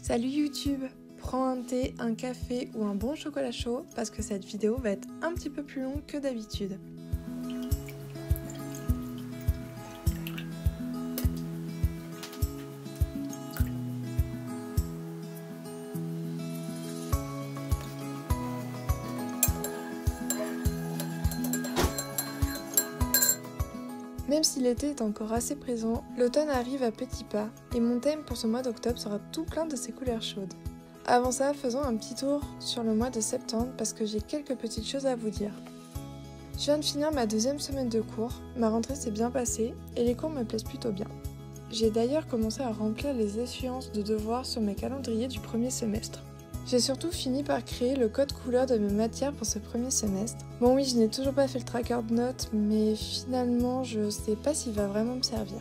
Salut YouTube! Prends un thé, un café ou un bon chocolat chaud parce que cette vidéo va être un petit peu plus longue que d'habitude. Même si l'été est encore assez présent, l'automne arrive à petits pas et mon thème pour ce mois d'octobre sera tout plein de ces couleurs chaudes. Avant ça, faisons un petit tour sur le mois de septembre parce que j'ai quelques petites choses à vous dire. Je viens de finir ma deuxième semaine de cours, ma rentrée s'est bien passée et les cours me plaisent plutôt bien. J'ai d'ailleurs commencé à remplir les échéances de devoirs sur mes calendriers du premier semestre. J'ai surtout fini par créer le code couleur de mes matières pour ce premier semestre. Bon oui, je n'ai toujours pas fait le tracker de notes, mais finalement je sais pas s'il va vraiment me servir.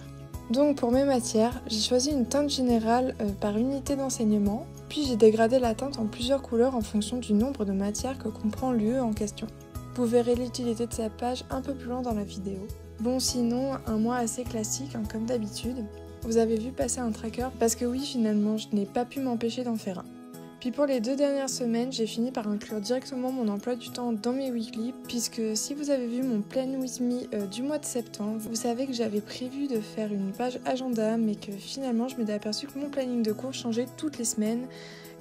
Donc pour mes matières, j'ai choisi une teinte générale par unité d'enseignement, puis j'ai dégradé la teinte en plusieurs couleurs en fonction du nombre de matières que comprend l'UE en question. Vous verrez l'utilité de cette page un peu plus loin dans la vidéo. Bon sinon, un mois assez classique comme d'habitude. Vous avez vu passer un tracker parce que oui finalement je n'ai pas pu m'empêcher d'en faire un. Puis pour les 2 dernières semaines, j'ai fini par inclure directement mon emploi du temps dans mes weekly, puisque si vous avez vu mon Plan With Me du mois de septembre, vous savez que j'avais prévu de faire une page agenda, mais que finalement je m'étais aperçue que mon planning de cours changeait toutes les semaines,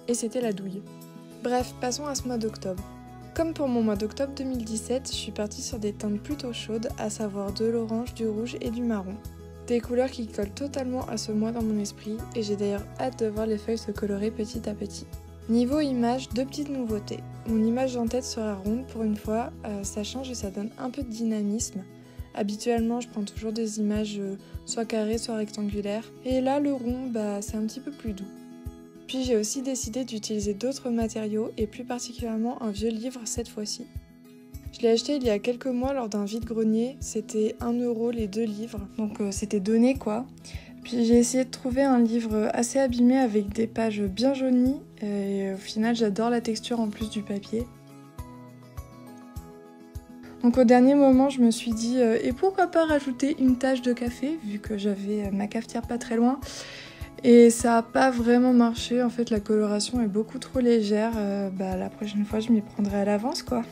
et c'était la douille. Bref, passons à ce mois d'octobre. Comme pour mon mois d'octobre 2017, je suis partie sur des teintes plutôt chaudes, à savoir de l'orange, du rouge et du marron. Des couleurs qui collent totalement à ce mois dans mon esprit, et j'ai d'ailleurs hâte de voir les feuilles se colorer petit à petit. Niveau image, 2 petites nouveautés. Mon image en-tête sera ronde pour une fois, ça change et ça donne un peu de dynamisme. Habituellement, je prends toujours des images soit carrées, soit rectangulaires. Et là, le rond, c'est un petit peu plus doux. Puis j'ai aussi décidé d'utiliser d'autres matériaux et plus particulièrement un vieux livre cette fois-ci. Je l'ai acheté il y a quelques mois lors d'un vide-grenier, c'était 1 € les 2 livres, donc c'était donné quoi. Puis j'ai essayé de trouver un livre assez abîmé avec des pages bien jaunies et au final j'adore la texture en plus du papier. Donc au dernier moment je me suis dit et pourquoi pas rajouter une tache de café vu que j'avais ma cafetière pas très loin. Et ça n'a pas vraiment marché, en fait la coloration est beaucoup trop légère, la prochaine fois je m'y prendrai à l'avance quoi.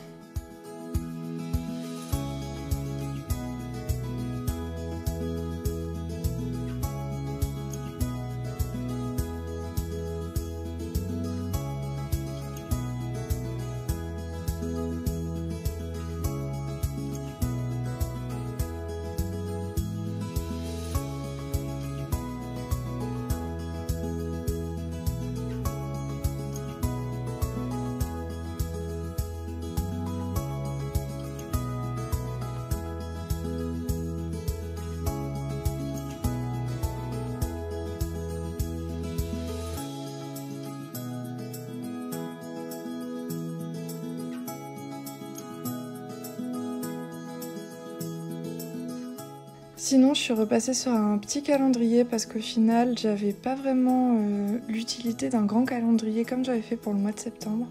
Sinon, je suis repassée sur un petit calendrier parce qu'au final, j'avais pas vraiment l'utilité d'un grand calendrier comme j'avais fait pour le mois de septembre.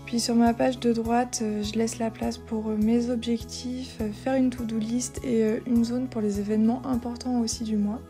Puis sur ma page de droite, je laisse la place pour mes objectifs, faire une to-do list et une zone pour les événements importants aussi du mois.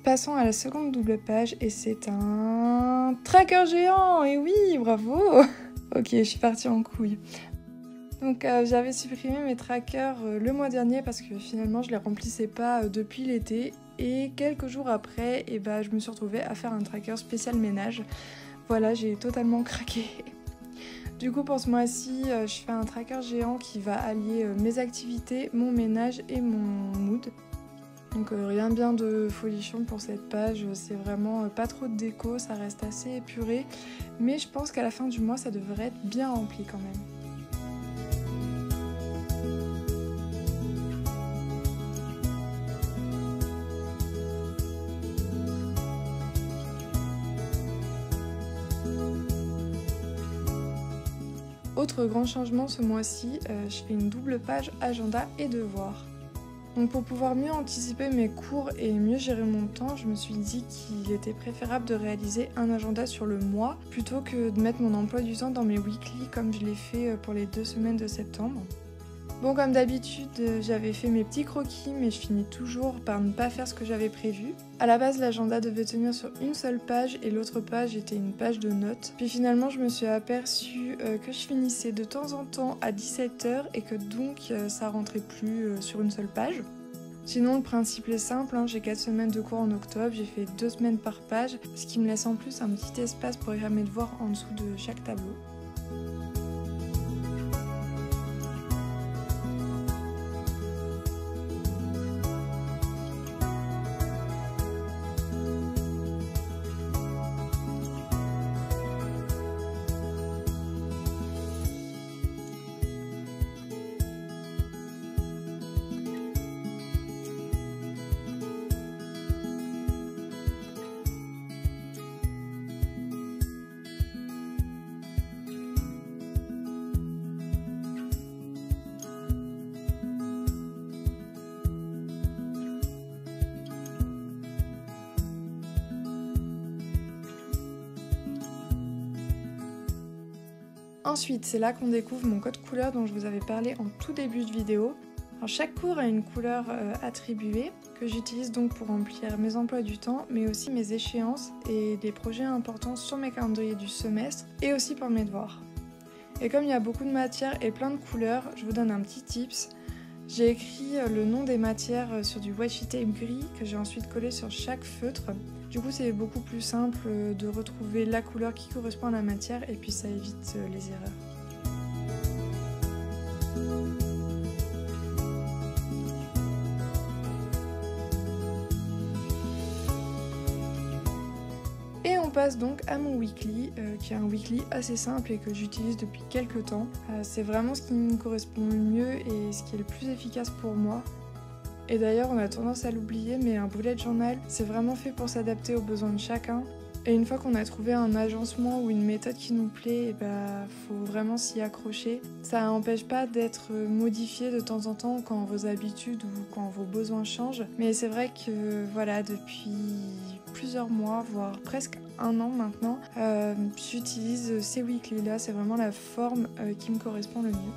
Passons à la seconde double page et c'est un tracker géant. Et oui, bravo. Ok, je suis partie en couille. Donc j'avais supprimé mes trackers le mois dernier parce que finalement je les remplissais pas depuis l'été. Et quelques jours après, je me suis retrouvée à faire un tracker spécial ménage. Voilà, j'ai totalement craqué. Du coup, pour ce mois-ci, je fais un tracker géant qui va allier mes activités, mon ménage et mon mood. Donc rien de bien de folichon pour cette page, c'est vraiment pas trop de déco, ça reste assez épuré. Mais je pense qu'à la fin du mois, ça devrait être bien rempli quand même. Autre grand changement ce mois-ci, je fais une double page agenda et devoirs. Donc pour pouvoir mieux anticiper mes cours et mieux gérer mon temps, je me suis dit qu'il était préférable de réaliser un agenda sur le mois plutôt que de mettre mon emploi du temps dans mes weekly comme je l'ai fait pour les 2 semaines de septembre. Bon, comme d'habitude, j'avais fait mes petits croquis, mais je finis toujours par ne pas faire ce que j'avais prévu. À la base, l'agenda devait tenir sur une seule page et l'autre page était une page de notes. Puis finalement, je me suis aperçue que je finissais de temps en temps à 17h et que donc ça rentrait plus sur une seule page. Sinon, le principe est simple, j'ai 4 semaines de cours en octobre, j'ai fait 2 semaines par page, ce qui me laisse en plus un petit espace pour écrire mes devoirs en dessous de chaque tableau. Ensuite, c'est là qu'on découvre mon code couleur dont je vous avais parlé en tout début de vidéo. Alors, chaque cours a une couleur attribuée que j'utilise donc pour remplir mes emplois du temps, mais aussi mes échéances et des projets importants sur mes calendriers du semestre et aussi pour mes devoirs. Et comme il y a beaucoup de matières et plein de couleurs, je vous donne un petit tips. J'ai écrit le nom des matières sur du washi tape gris que j'ai ensuite collé sur chaque feutre. Du coup, c'est beaucoup plus simple de retrouver la couleur qui correspond à la matière et puis ça évite les erreurs. Et on passe donc à mon weekly, qui est un weekly assez simple et que j'utilise depuis quelques temps. C'est vraiment ce qui me correspond le mieux et ce qui est le plus efficace pour moi. Et d'ailleurs, on a tendance à l'oublier, mais un bullet journal, c'est vraiment fait pour s'adapter aux besoins de chacun. Et une fois qu'on a trouvé un agencement ou une méthode qui nous plaît, faut vraiment s'y accrocher. Ça n'empêche pas d'être modifié de temps en temps quand vos habitudes ou quand vos besoins changent. Mais c'est vrai que voilà, depuis plusieurs mois, voire presque un an maintenant, j'utilise ces weekly-là. C'est vraiment la forme qui me correspond le mieux.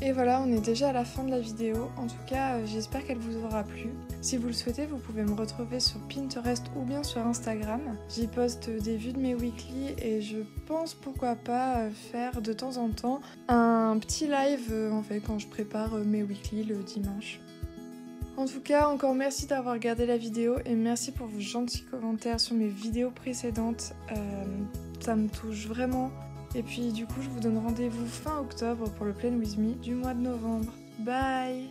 Et voilà, on est déjà à la fin de la vidéo. En tout cas, j'espère qu'elle vous aura plu. Si vous le souhaitez, vous pouvez me retrouver sur Pinterest ou bien sur Instagram. J'y poste des vues de mes weekly et je pense pourquoi pas faire de temps en temps un petit live en fait quand je prépare mes weekly le dimanche. En tout cas, encore merci d'avoir regardé la vidéo et merci pour vos gentils commentaires sur mes vidéos précédentes. Ça me touche vraiment. Et puis du coup, je vous donne rendez-vous fin octobre pour le Plan With Me du mois de novembre. Bye!